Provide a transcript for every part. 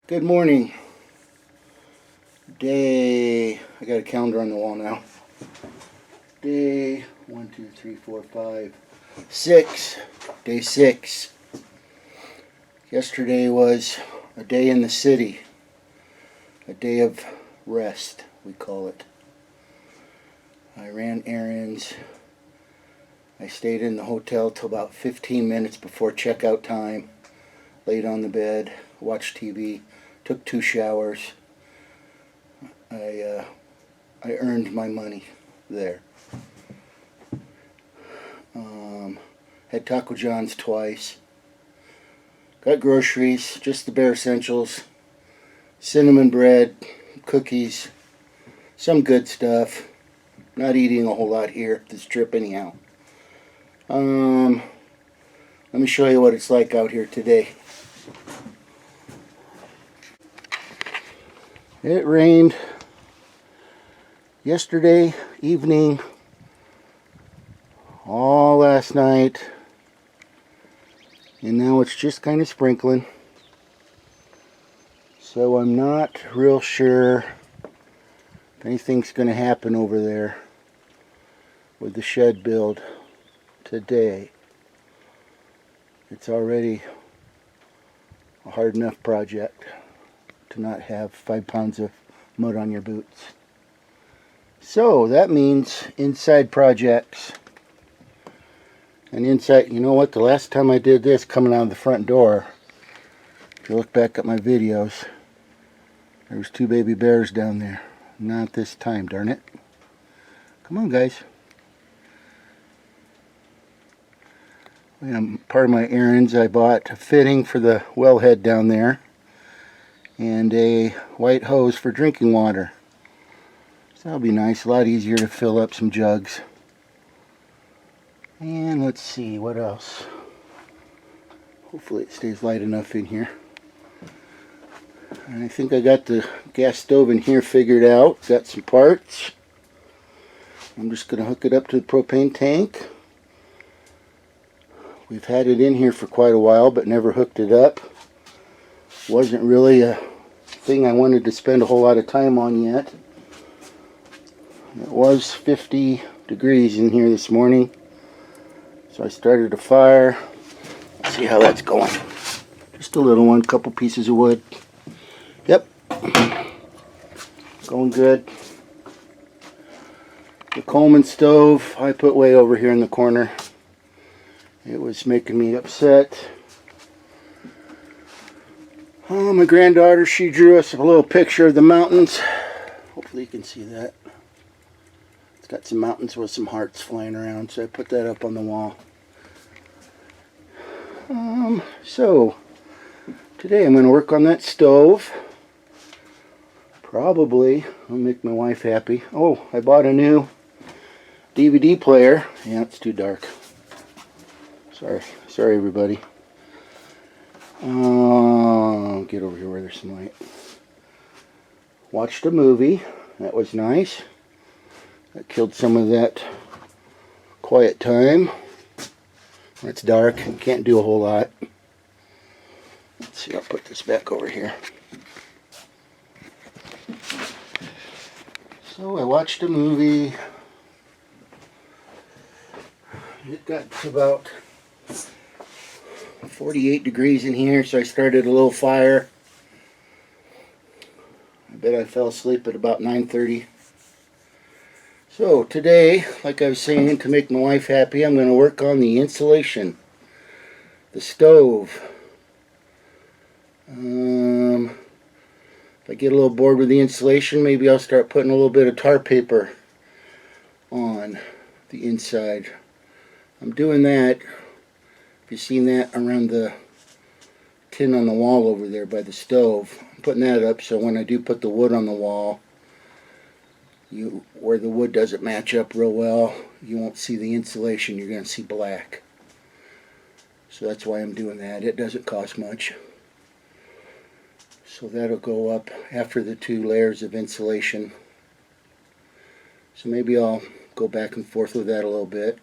Good morning. I got a calendar on the wall now. Day 1, 2, 3, 4, 5, 6. Day 6. Yesterday was a day in the city. A day of rest, we call it. I ran errands. I stayed in the hotel till about 15 minutes before checkout time. Laid on the bed, watched TV, took 2 showers. I earned my money there. Had Taco John's twice. Got groceries, just the bare essentials. Cinnamon bread, cookies, some good stuff. Not eating a whole lot here this trip anyhow. Let me show you what it's like out here today. It rained yesterday evening, all last night, and now it's just kind of sprinkling. So I'm not real sure if anything's going to happen over there with the shed build today. It's already a hard enough project to not have 5 pounds of mud on your boots. So that means inside projects. And inside, you know what, the last time I did this coming out of the front door, if you look back at my videos, there was 2 baby bears down there. Not this time, darn it. Come on, guys. Part of my errands, I bought a fitting for the wellhead down there and a white hose for drinking water. So that'll be nice, a lot easier to fill up some jugs. And let's see, what else? Hopefully it stays light enough in here. And I think I got the gas stove in here figured out. Got some parts. I'm just going to hook it up to the propane tank. We've had it in here for quite a while, but never hooked it up. Wasn't really a thing I wanted to spend a whole lot of time on yet. It was 50 degrees in here this morning, so I started a fire. Let's see how that's going. Just a little one, couple pieces of wood. Yep, going good. The Coleman stove I put way over here in the corner. It was making me upset. Oh, my granddaughter, she drew us a little picture of the mountains. Hopefully you can see that. It's got some mountains with some hearts flying around, so I put that up on the wall. So, today I'm going to work on that stove. Probably, I'll make my wife happy. Oh, I bought a new DVD player. Yeah, it's too dark. Sorry everybody. Get over here where there's some light. Watched a movie. That was nice. That killed some of that quiet time. It's dark. Can't do a whole lot. Let's see, I'll put this back over here. So I watched a movie. It got to about 48 degrees in here, so I started a little fire. I bet I fell asleep at about 9:30. So today, like I was saying, to make my wife happy, I'm going to work on the insulation, the stove. If I get a little bored with the insulation, maybe I'll start putting a little bit of tar paper on the inside. I'm doing that. If you've seen that around the tin on the wall over there by the stove, I'm putting that up so when I do put the wood on the wall, where the wood doesn't match up real well, you won't see the insulation, you're going to see black. So that's why I'm doing that. It doesn't cost much. So that'll go up after the 2 layers of insulation. So maybe I'll go back and forth with that a little bit.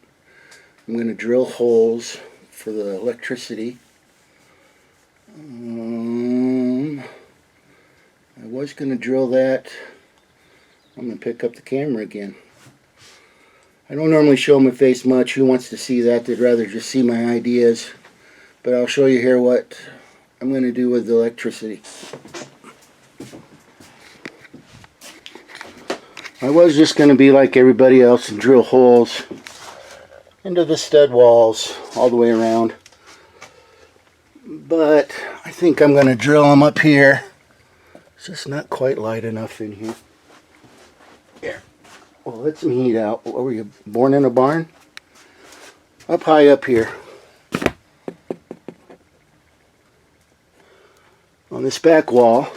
I'm going to drill holes for the electricity. was going to drill that. I'm going to pick up the camera again. I don't normally show my face much. Who wants to see that? They'd rather just see my ideas. But I'll show you here what I'm going to do with the electricity. I was just going to be like everybody else and drill holes into the stud walls all the way around. But I think I'm going to drill them up here. It's just not quite light enough in here. Here. Well, let some heat out. What were you, born in a barn? Up high up here. On this back wall.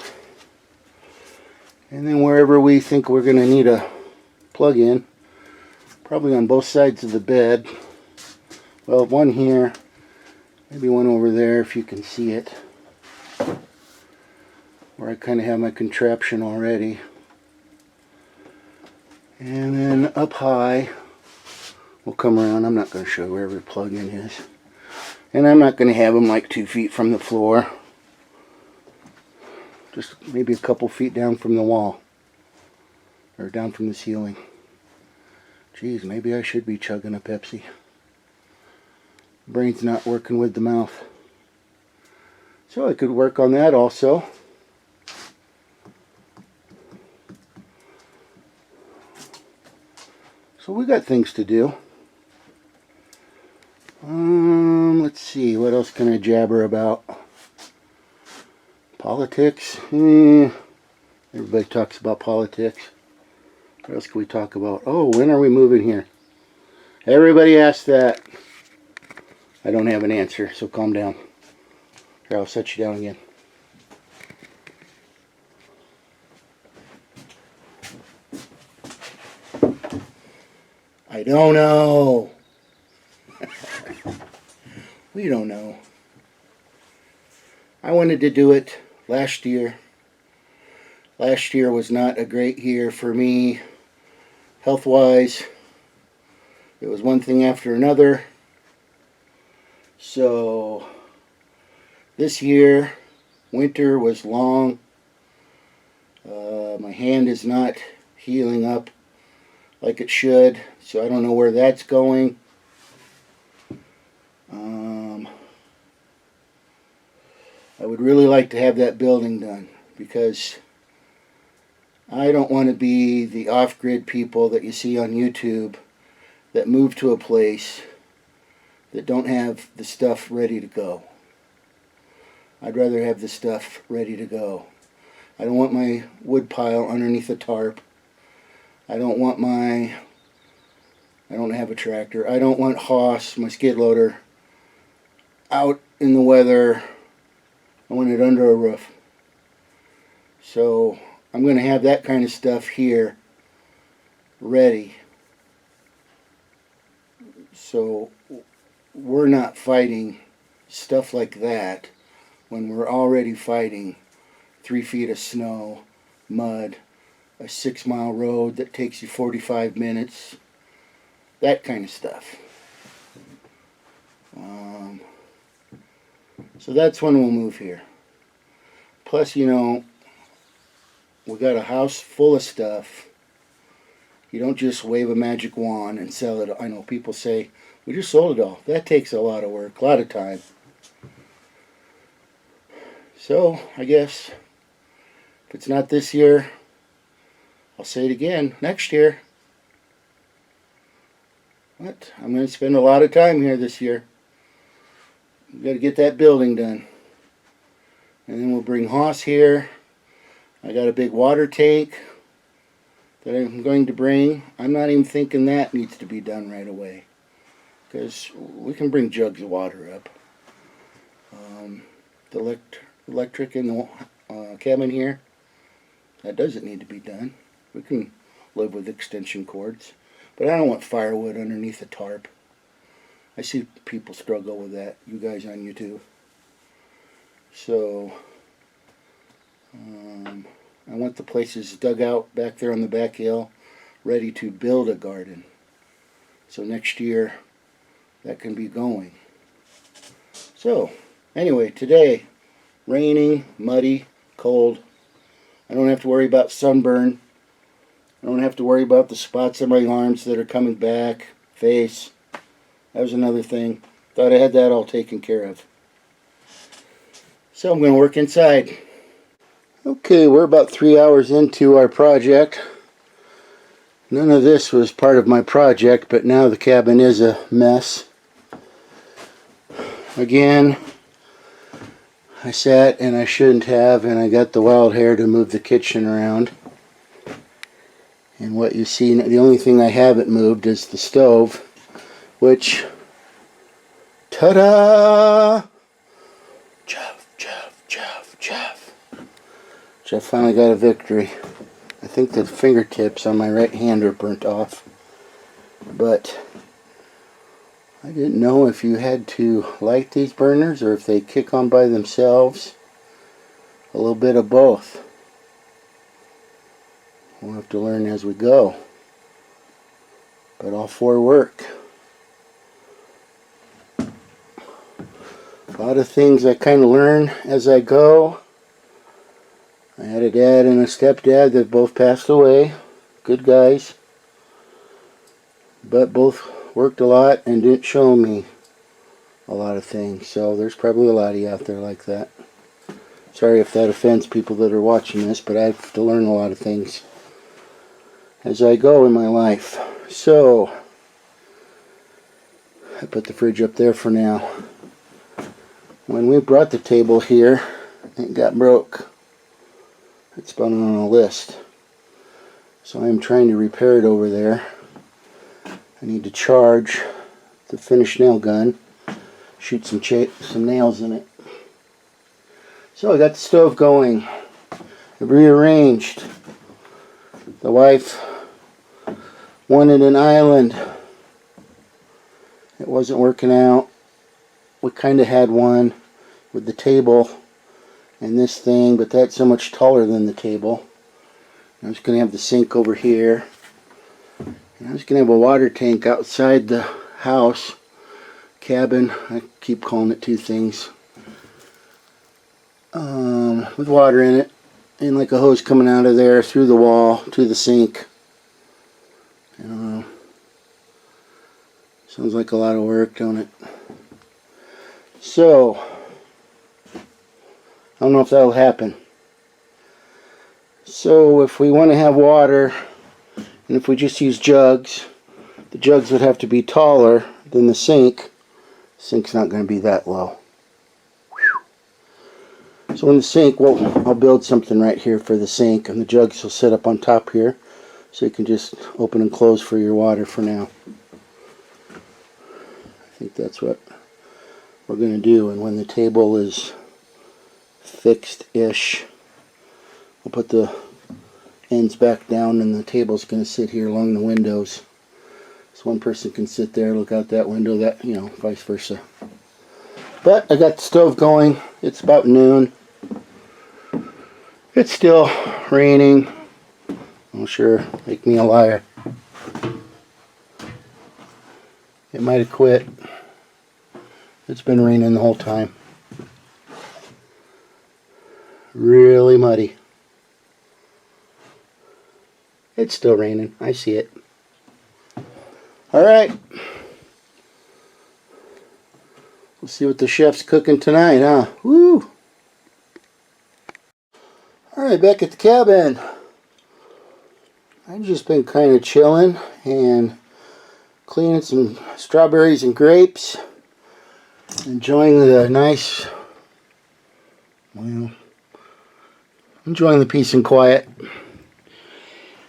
And then wherever we think we're going to need a plug-in. Probably on both sides of the bed. Well, one here. Maybe one over there if you can see it. Where I kind of have my contraption already. And then up high, we'll come around. I'm not going to show where every plug-in is. And I'm not going to have them like 2 feet from the floor. Just maybe a couple feet down from the wall. Or down from the ceiling. Geez, maybe I should be chugging a Pepsi. Brain's not working with the mouth. So I could work on that also. So we got things to do. Let's see, what else can I jabber about? Politics? Everybody talks about politics. What else can we talk about? Oh, when are we moving here? Everybody asks that. I don't have an answer, so calm down. Here, I'll set you down again. I don't know. We don't know. I wanted to do it last year. Last year was not a great year for me, health-wise. It was one thing after another. So, this year, winter was long. My hand is not healing up like it should, so I don't know where that's going. I would really like to have that building done because I don't want to be the off-grid people that you see on YouTube that move to a place that don't have the stuff ready to go. I'd rather have the stuff ready to go. I don't want my wood pile underneath a tarp. I don't have a tractor. I don't want Hoss, my skid loader, out in the weather. I want it under a roof. So I'm going to have that kind of stuff here ready. So we're not fighting stuff like that when we're already fighting 3 feet of snow, mud, a 6-mile road that takes you 45 minutes, that kind of stuff. So that's when we'll move here. Plus, you know, we got a house full of stuff. You don't just wave a magic wand and sell it. I know people say, we just sold it all. That takes a lot of work, a lot of time. So, I guess, if it's not this year, I'll say it again, next year. But I'm going to spend a lot of time here this year. We've got to get that building done. And then we'll bring Hoss here. I got a big water tank that I'm going to bring. I'm not even thinking that needs to be done right away, because we can bring jugs of water up. The electric in the cabin here, that doesn't need to be done. We can live with extension cords. But I don't want firewood underneath a tarp. I see people struggle with that, you guys on YouTube. So, I want the places dug out back there on the back hill, ready to build a garden. So next year, that can be going. So, anyway, today, raining, muddy, cold, I don't have to worry about sunburn. I don't have to worry about the spots on my arms that are coming back, face. That was another thing. Thought I had that all taken care of. So I'm going to work inside. Okay, we're about 3 hours into our project. None of this was part of my project, but now the cabin is a mess. Again, I sat and I shouldn't have, and I got the wild hair to move the kitchen around. And what you see, the only thing I haven't moved is the stove, which, ta-da! Jeff finally got a victory. I think the fingertips on my right hand are burnt off. But I didn't know if you had to light these burners or if they kick on by themselves. A little bit of both. We'll have to learn as we go. But all four work. A lot of things I kind of learn as I go. I had a dad and a stepdad that both passed away. Good guys. But both worked a lot and didn't show me a lot of things. So there's probably a lot of you out there like that. Sorry if that offends people that are watching this, but I have to learn a lot of things as I go in my life. So I put the fridge up there for now. When we brought the table here, it got broke. It's been on a list. So I'm trying to repair it over there. I need to charge the finished nail gun, shoot some nails in it. So I got the stove going. I rearranged. The wife wanted an island. It wasn't working out. We kind of had one with the table and this thing, but that's so much taller than the table. I was going to have the sink over here. And I was going to have a water tank outside the house, cabin. I keep calling it two things. With water in it. And like a hose coming out of there through the wall to the sink. Sounds like a lot of work, don't it? So, I don't know if that'll happen. So if we want to have water, and if we just use jugs, the jugs would have to be taller than the sink. The sink's not going to be that low. Whew. So in the sink, I'll build something right here for the sink, and the jugs will sit up on top here, so you can just open and close for your water for now. I think that's what we're going to do, and when the table is fixed-ish, we'll put the ends back down and the table's going to sit here along the windows. So one person can sit there, look out that window, that, vice versa. But I got the stove going. It's about noon. It's still raining. Oh, sure, make me a liar. It might have quit. It's been raining the whole time. Really muddy. It's still raining. I see it. Alright. We'll see what the chef's cooking tonight, huh? Woo! Alright, back at the cabin. I've just been kind of chilling and cleaning some strawberries and grapes. Enjoying the nice, enjoying the peace and quiet.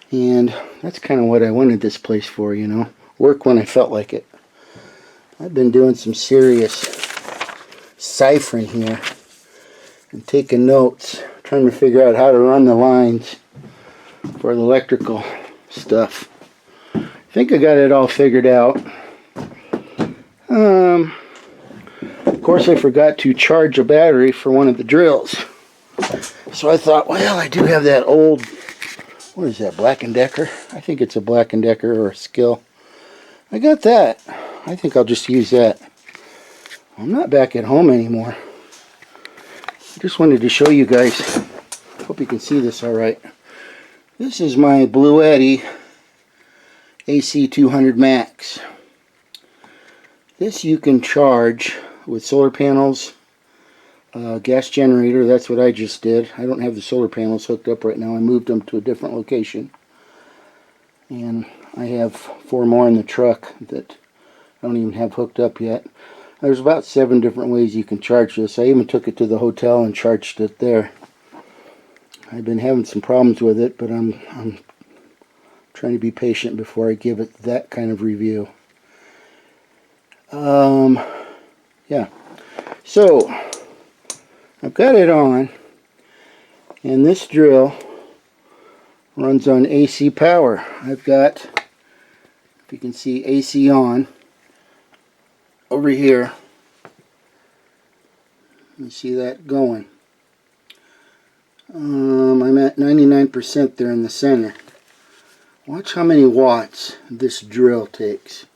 And that's kind of what I wanted this place for, work when I felt like it. I've been doing some serious ciphering here and taking notes, trying to figure out how to run the lines for the electrical stuff. I think I got it all figured out. Of course, I forgot to charge a battery for one of the drills. So I thought, well, I do have that old, what is that, Black & Decker? I think it's a Black & Decker or a Skill. I got that. I think I'll just use that. I'm not back at home anymore. I just wanted to show you guys Hope you can see this all right. This is my Blue Eddy AC 200 Max. This you can charge with solar panels, gas generator. That's what I just did. I don't have the solar panels hooked up right now. I moved them to a different location. And I have 4 more in the truck that I don't even have hooked up yet. There's about 7 different ways you can charge this. I even took it to the hotel and charged it there. I've been having some problems with it, but I'm trying to be patient before I give it that kind of review. Yeah. So, I've got it on, and this drill runs on AC power. I've got, if you can see, AC on over here. You see that going. I'm at 99% there in the center. Watch how many watts this drill takes.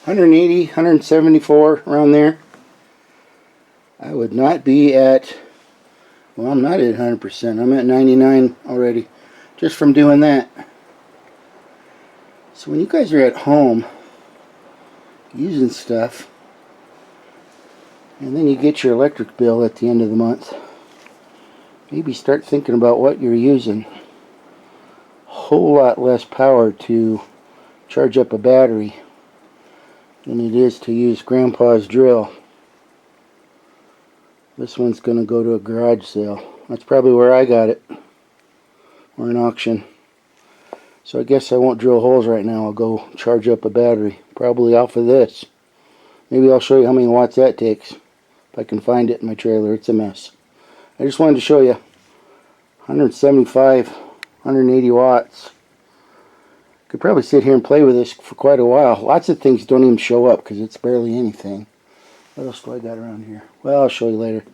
$180, $174, around there. I would not be at, well, I'm not at 100%. I'm at 99 already, just from doing that. So when you guys are at home using stuff, and then you get your electric bill at the end of the month, maybe start thinking about what you're using. A whole lot less power to charge up a battery than it is to use Grandpa's drill. This one's going to go to a garage sale. That's probably where I got it, or an auction. So I guess I won't drill holes right now. I'll go charge up a battery, probably off of this. Maybe I'll show you how many watts that takes, if I can find it in my trailer. It's a mess. I just wanted to show you 175, 180 watts. Could probably sit here and play with this for quite a while. Lots of things don't even show up because it's barely anything. What else do I got around here? Well, I'll show you later.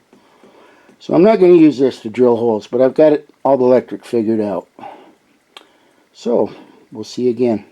So I'm not going to use this to drill holes, but I've got it all the electric figured out. So we'll see you again.